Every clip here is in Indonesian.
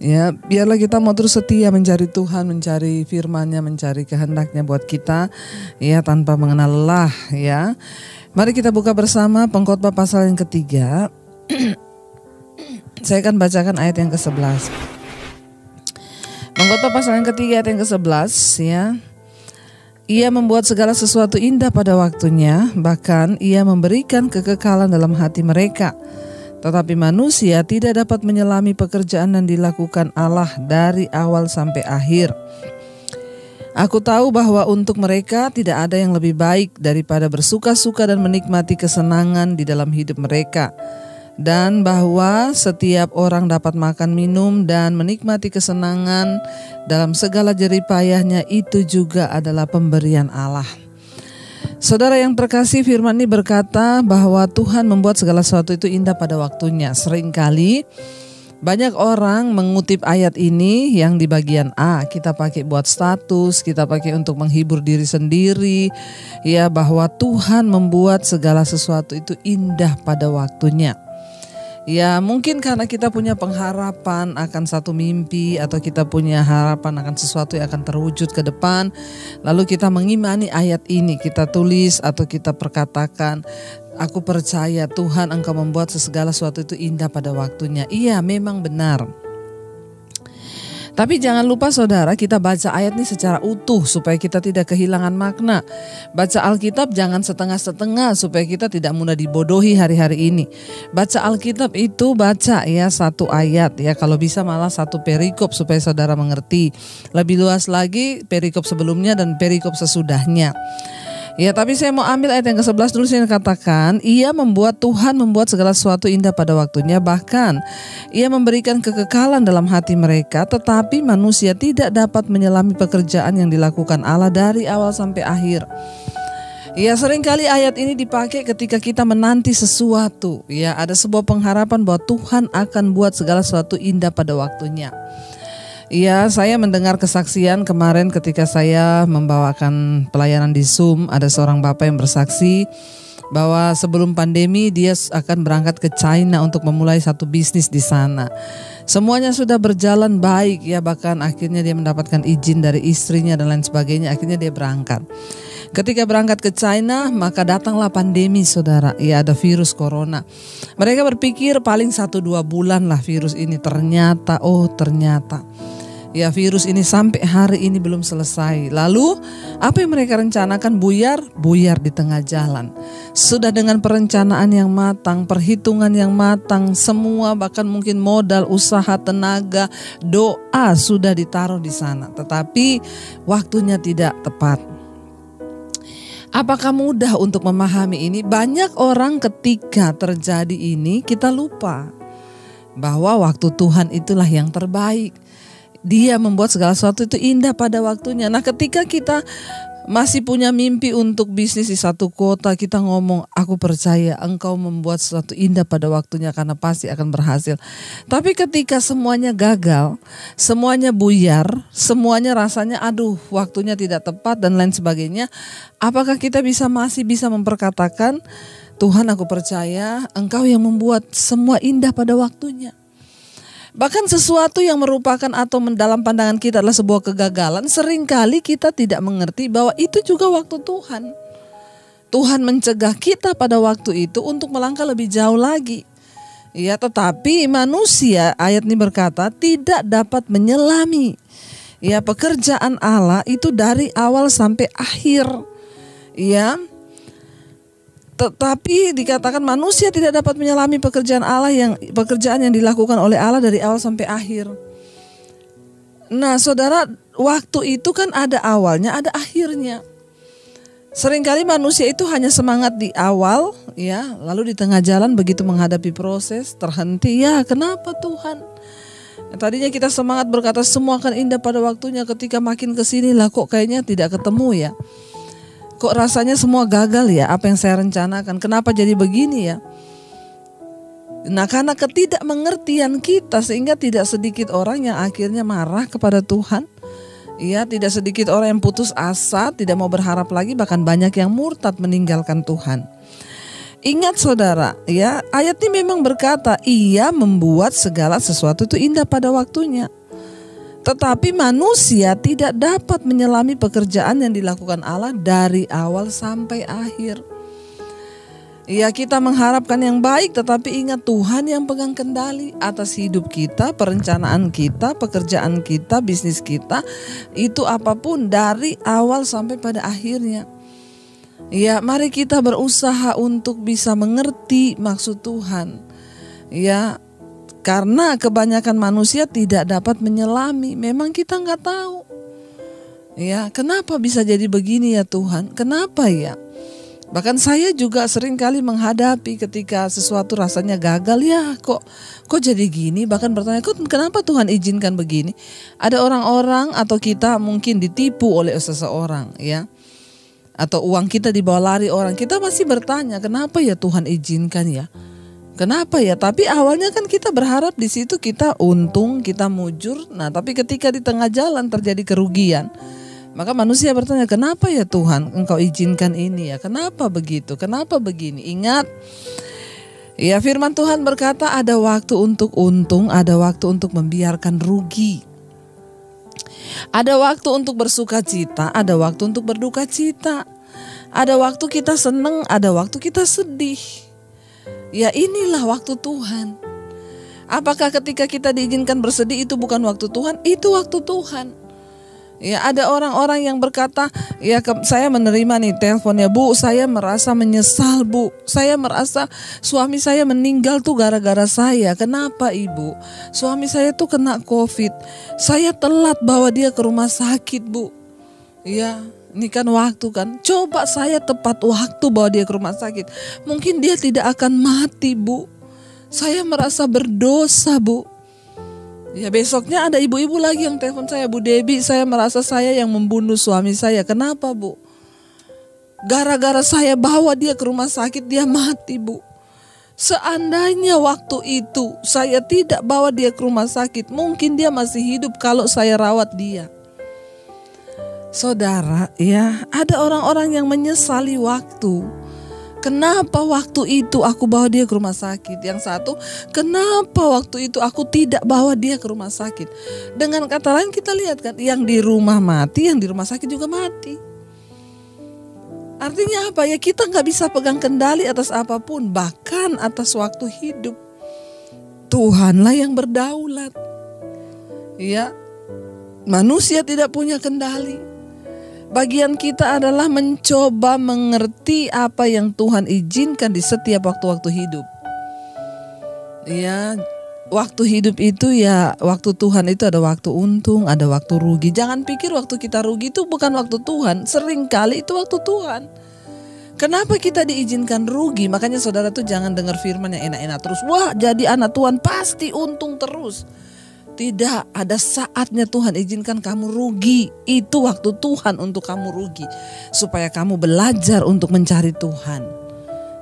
Ya, biarlah kita mau terus setia mencari Tuhan, mencari firman-Nya, mencari kehendak-Nya buat kita, ya, tanpa mengenal lelah, ya. Mari kita buka bersama Pengkhotbah pasal yang ketiga. Saya akan bacakan ayat yang ke-11. Pengkhotbah pasal yang ketiga ayat yang ke-11, ya. Ia membuat segala sesuatu indah pada waktunya, bahkan ia memberikan kekekalan dalam hati mereka. Tetapi manusia tidak dapat menyelami pekerjaan yang dilakukan Allah dari awal sampai akhir. Aku tahu bahwa untuk mereka tidak ada yang lebih baik daripada bersuka-suka dan menikmati kesenangan di dalam hidup mereka. Dan bahwa setiap orang dapat makan, minum, dan menikmati kesenangan dalam segala jerih payahnya, itu juga adalah pemberian Allah. Saudara yang terkasih, firman ini berkata bahwa Tuhan membuat segala sesuatu itu indah pada waktunya. Seringkali banyak orang mengutip ayat ini yang di bagian A, kita pakai buat status, kita pakai untuk menghibur diri sendiri, ya, bahwa Tuhan membuat segala sesuatu itu indah pada waktunya. Ya, mungkin karena kita punya pengharapan akan satu mimpi, atau kita punya harapan akan sesuatu yang akan terwujud ke depan. Lalu kita mengimani ayat ini, kita tulis atau kita perkatakan, aku percaya Tuhan, Engkau membuat segala sesuatu itu indah pada waktunya. Iya, memang benar. Tapi jangan lupa saudara, kita baca ayat ini secara utuh supaya kita tidak kehilangan makna. Baca Alkitab jangan setengah-setengah supaya kita tidak mudah dibodohi hari-hari ini. Baca Alkitab itu baca ya satu ayat ya, kalau bisa malah satu perikop supaya saudara mengerti. Lebih luas lagi perikop sebelumnya dan perikop sesudahnya. Ya, tapi saya mau ambil ayat yang ke-11 dulu. Saya katakan, Tuhan membuat segala sesuatu indah pada waktunya, bahkan ia memberikan kekekalan dalam hati mereka, tetapi manusia tidak dapat menyelami pekerjaan yang dilakukan Allah dari awal sampai akhir. Ya, seringkali ayat ini dipakai ketika kita menanti sesuatu. Ya, ada sebuah pengharapan bahwa Tuhan akan buat segala sesuatu indah pada waktunya. Ya, saya mendengar kesaksian kemarin ketika saya membawakan pelayanan di Zoom. Ada seorang bapak yang bersaksi bahwa sebelum pandemi dia akan berangkat ke China untuk memulai satu bisnis di sana. Semuanya sudah berjalan baik ya, bahkan akhirnya dia mendapatkan izin dari istrinya dan lain sebagainya. Akhirnya dia berangkat. Ketika berangkat ke China, maka datanglah pandemi saudara. Ya, ada virus corona. Mereka berpikir paling 1-2 bulan lah virus ini. Ternyata ya, virus ini sampai hari ini belum selesai. Lalu apa yang mereka rencanakan? Buyar di tengah jalan. Sudah dengan perencanaan yang matang, perhitungan yang matang, semua bahkan mungkin modal, usaha, tenaga, doa sudah ditaruh di sana. Tetapi waktunya tidak tepat. Apakah mudah untuk memahami ini? Banyak orang ketika terjadi ini kita lupa bahwa waktu Tuhan itulah yang terbaik. Dia membuat segala sesuatu itu indah pada waktunya. Nah, ketika kita masih punya mimpi untuk bisnis di satu kota, kita ngomong, aku percaya Engkau membuat sesuatu indah pada waktunya karena pasti akan berhasil. Tapi ketika semuanya gagal, semuanya buyar, semuanya rasanya aduh waktunya tidak tepat dan lain sebagainya, apakah kita masih bisa memperkatakan, Tuhan aku percaya Engkau yang membuat semua indah pada waktunya? Bahkan sesuatu yang merupakan atau dalam pandangan kita adalah sebuah kegagalan, seringkali kita tidak mengerti bahwa itu juga waktu Tuhan. Tuhan mencegah kita pada waktu itu untuk melangkah lebih jauh lagi. Ya, tetapi manusia, ayat ini berkata, tidak dapat menyelami ya pekerjaan Allah itu dari awal sampai akhir. Ya. Tetapi dikatakan manusia tidak dapat menyelami pekerjaan yang dilakukan oleh Allah dari awal sampai akhir. Nah, saudara, waktu itu kan ada awalnya, ada akhirnya. Seringkali manusia itu hanya semangat di awal, ya, lalu di tengah jalan begitu menghadapi proses terhenti. Ya, kenapa Tuhan? Tadinya kita semangat berkata semua akan indah pada waktunya, ketika makin kesini lah kok kayaknya tidak ketemu ya. Kok rasanya semua gagal ya apa yang saya rencanakan? Kenapa jadi begini ya? Nah, karena ketidakmengertian kita sehingga tidak sedikit orang yang akhirnya marah kepada Tuhan. Ya, tidak sedikit orang yang putus asa, tidak mau berharap lagi, bahkan banyak yang murtad meninggalkan Tuhan. Ingat saudara, ya, ayat ini memang berkata, Ia membuat segala sesuatu itu indah pada waktunya. Tetapi manusia tidak dapat menyelami pekerjaan yang dilakukan Allah dari awal sampai akhir. Ya, kita mengharapkan yang baik, tetapi ingat Tuhan yang pegang kendali atas hidup kita, perencanaan kita, pekerjaan kita, bisnis kita, itu apapun dari awal sampai pada akhirnya. Ya, mari kita berusaha untuk bisa mengerti maksud Tuhan. Ya, karena kebanyakan manusia tidak dapat menyelami. Memang kita nggak tahu. Ya, kenapa bisa jadi begini ya Tuhan? Kenapa ya? Bahkan saya juga sering kali menghadapi ketika sesuatu rasanya gagal, ya kok jadi gini, bahkan bertanya, kenapa Tuhan izinkan begini? Ada orang-orang atau kita mungkin ditipu oleh seseorang, ya, atau uang kita dibawa lari orang, kita masih bertanya, kenapa ya Tuhan izinkan ya? Kenapa ya? Tapi awalnya kan kita berharap di situ kita untung, kita mujur. Nah, tapi ketika di tengah jalan terjadi kerugian, maka manusia bertanya, kenapa ya Tuhan Engkau izinkan ini ya? Kenapa begitu? Kenapa begini? Ingat, ya, firman Tuhan berkata ada waktu untuk untung, ada waktu untuk membiarkan rugi. Ada waktu untuk bersuka cita, ada waktu untuk berduka cita. Ada waktu kita senang, ada waktu kita sedih. Ya, inilah waktu Tuhan. Apakah ketika kita diizinkan bersedih itu bukan waktu Tuhan? Itu waktu Tuhan. Ya, ada orang-orang yang berkata, ya, saya menerima nih teleponnya, Bu, saya merasa menyesal, Bu. Saya merasa suami saya meninggal tuh gara-gara saya. Kenapa, Ibu? Suami saya tuh kena COVID. Saya telat bawa dia ke rumah sakit, Bu. Ya, ini kan waktu kan. Coba saya tepat waktu bawa dia ke rumah sakit, mungkin dia tidak akan mati, Bu. Saya merasa berdosa, Bu. Ya, besoknya ada ibu-ibu lagi yang telepon saya, Bu Debbie, saya merasa saya yang membunuh suami saya. Kenapa, Bu? Gara-gara saya bawa dia ke rumah sakit, dia mati, Bu. Seandainya waktu itu saya tidak bawa dia ke rumah sakit, mungkin dia masih hidup kalau saya rawat dia. Saudara, ya, ada orang-orang yang menyesali waktu. Kenapa waktu itu aku bawa dia ke rumah sakit? Yang satu, kenapa waktu itu aku tidak bawa dia ke rumah sakit? Dengan kata lain kita lihat kan, yang di rumah mati, yang di rumah sakit juga mati. Artinya apa ya? Kita gak bisa pegang kendali atas apapun, bahkan atas waktu hidup. Tuhanlah yang berdaulat. Ya, manusia tidak punya kendali. Bagian kita adalah mencoba mengerti apa yang Tuhan izinkan di setiap waktu-waktu hidup. Ya, waktu hidup itu ya, waktu Tuhan itu ada waktu untung, ada waktu rugi. Jangan pikir waktu kita rugi itu bukan waktu Tuhan. Seringkali itu waktu Tuhan. Kenapa kita diizinkan rugi? Makanya saudara tuh jangan dengar firman yang enak-enak terus. Wah, jadi anak Tuhan pasti untung terus. Tidak, ada saatnya Tuhan izinkan kamu rugi. Itu waktu Tuhan untuk kamu rugi, supaya kamu belajar untuk mencari Tuhan.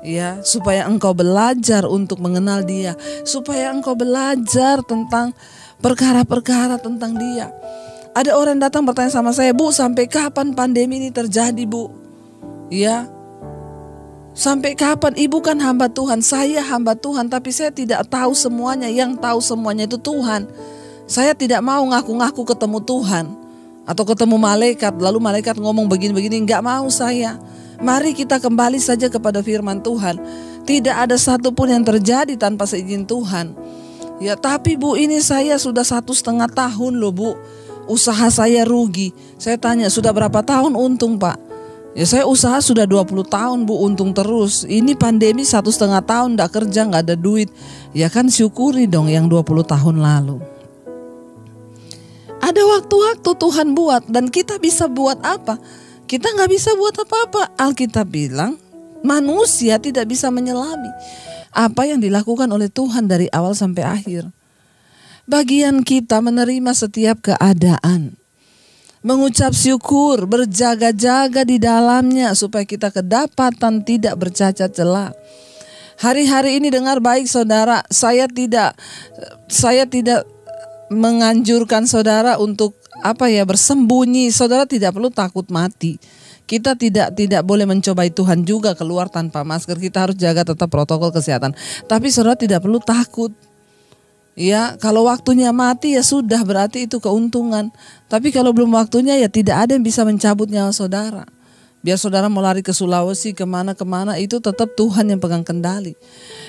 Ya, supaya engkau belajar untuk mengenal Dia, supaya engkau belajar tentang perkara-perkara tentang Dia. Ada orang datang bertanya sama saya, Bu, sampai kapan pandemi ini terjadi, Bu? Ya, sampai kapan? Ibu kan hamba Tuhan, saya hamba Tuhan, tapi saya tidak tahu semuanya. Yang tahu semuanya itu Tuhan. Saya tidak mau ngaku-ngaku ketemu Tuhan atau ketemu malaikat, lalu malaikat ngomong begini-begini, enggak mau saya. Mari kita kembali saja kepada firman Tuhan. Tidak ada satupun yang terjadi tanpa seizin Tuhan. Ya, tapi Bu, ini saya sudah 1,5 tahun loh, Bu. Usaha saya rugi. Saya tanya, sudah berapa tahun untung, Pak? Ya, saya usaha sudah 20 tahun, Bu, untung terus. Ini pandemi 1,5 tahun enggak kerja, enggak ada duit. Ya kan, syukuri dong yang 20 tahun lalu. Ada waktu-waktu Tuhan buat, dan kita bisa buat apa? Kita gak bisa buat apa-apa. Alkitab bilang manusia tidak bisa menyelami apa yang dilakukan oleh Tuhan dari awal sampai akhir. Bagian kita menerima setiap keadaan, mengucap syukur, berjaga-jaga di dalamnya supaya kita kedapatan tidak bercacat celah. Hari-hari ini dengar baik saudara, saya tidak menganjurkan saudara untuk bersembunyi. Saudara tidak perlu takut mati. Kita tidak boleh mencobai Tuhan juga keluar tanpa masker. Kita harus jaga tetap protokol kesehatan. Tapi saudara tidak perlu takut. Ya, kalau waktunya mati ya sudah, berarti itu keuntungan. Tapi kalau belum waktunya ya tidak ada yang bisa mencabut nyawa saudara. Biar saudara mau lari ke Sulawesi, kemana-kemana, itu tetap Tuhan yang pegang kendali.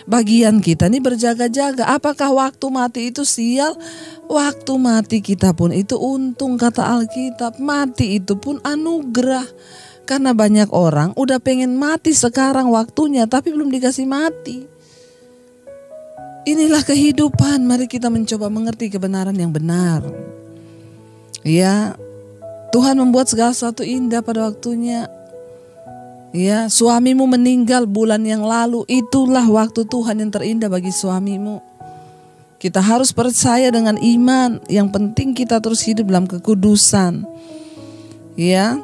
Bagian kita ini berjaga-jaga. Apakah waktu mati itu sial? Waktu mati kita pun itu untung, kata Alkitab. Mati itu pun anugerah. Karena banyak orang udah pengen mati sekarang waktunya, tapi belum dikasih mati. Inilah kehidupan. Mari kita mencoba mengerti kebenaran yang benar. Ya, Tuhan membuat segala sesuatu indah pada waktunya. Ya, suamimu meninggal bulan yang lalu, itulah waktu Tuhan yang terindah bagi suamimu. Kita harus percaya dengan iman. Yang penting kita terus hidup dalam kekudusan. Ya.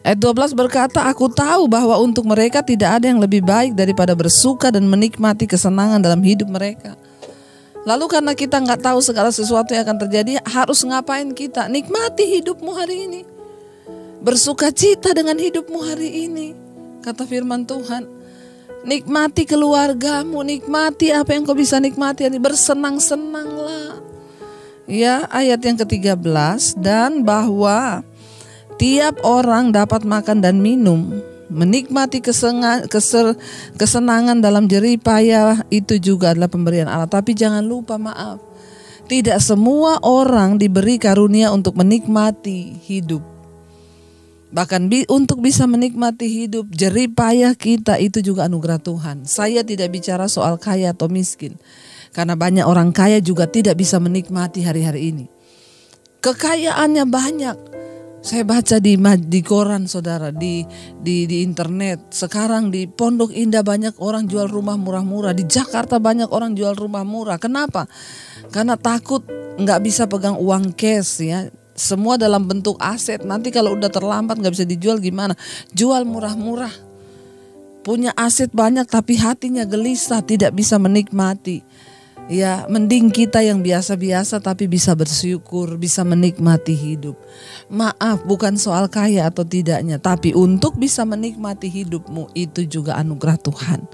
Ayat 12 berkata, aku tahu bahwa untuk mereka tidak ada yang lebih baik daripada bersuka dan menikmati kesenangan dalam hidup mereka. Lalu karena kita nggak tahu segala sesuatu yang akan terjadi, harus ngapain kita? Nikmati hidupmu hari ini. Bersuka cita dengan hidupmu hari ini, kata firman Tuhan. Nikmati keluargamu, nikmati apa yang kau bisa nikmati, bersenang-senanglah. Ya, ayat yang ke-13, dan bahwa tiap orang dapat makan dan minum, menikmati kesenangan dalam jerih payah, itu juga adalah pemberian Allah. Tapi jangan lupa, maaf, tidak semua orang diberi karunia untuk menikmati hidup. Bahkan untuk bisa menikmati hidup, jerih payah kita itu juga anugerah Tuhan. Saya tidak bicara soal kaya atau miskin. Karena banyak orang kaya juga tidak bisa menikmati hari-hari ini. Kekayaannya banyak. Saya baca di koran saudara, di internet. Sekarang di Pondok Indah banyak orang jual rumah murah-murah. Di Jakarta banyak orang jual rumah murah. Kenapa? Karena takut nggak bisa pegang uang cash ya. Semua dalam bentuk aset. Nanti kalau udah terlambat gak bisa dijual gimana? Jual murah-murah. Punya aset banyak tapi hatinya gelisah, tidak bisa menikmati. Ya, mending kita yang biasa-biasa tapi bisa bersyukur, bisa menikmati hidup. Maaf, bukan soal kaya atau tidaknya, tapi untuk bisa menikmati hidupmu itu juga anugerah Tuhan.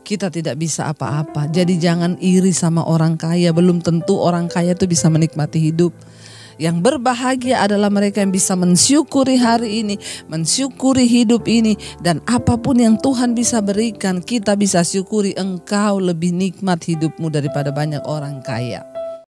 Kita tidak bisa apa-apa. Jadi jangan iri sama orang kaya. Belum tentu orang kaya itu bisa menikmati hidup. Yang berbahagia adalah mereka yang bisa mensyukuri hari ini, mensyukuri hidup ini, dan apapun yang Tuhan bisa berikan, kita bisa syukuri. Engkau lebih nikmat hidupmu daripada banyak orang kaya.